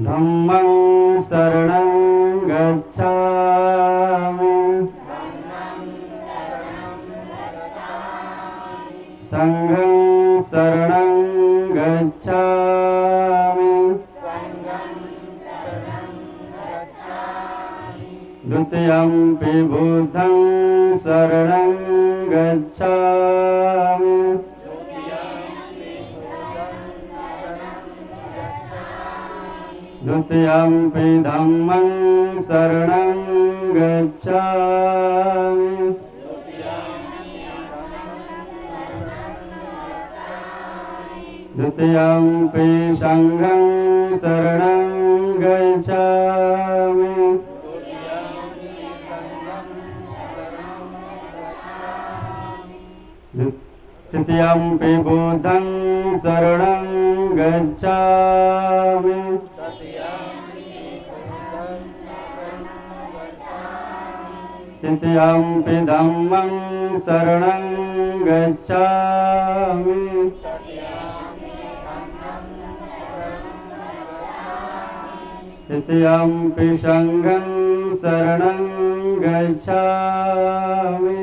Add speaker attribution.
Speaker 1: धम्मं शरणं गच्छामि संघं शरणं गच्छामि द्वितीयंपि बुद्धं शरणं गच्छामि द्वितीयंपि धम्मं शरणं गच्छामि द्वितीयंपि संघं शरणं गच्छामि तृतीयंपि बुद्धं शरणं गच्छामि तृतीयंपि धम्मं शरणं गच्छामि तृतीयंपि संघं शरणं गच्छामि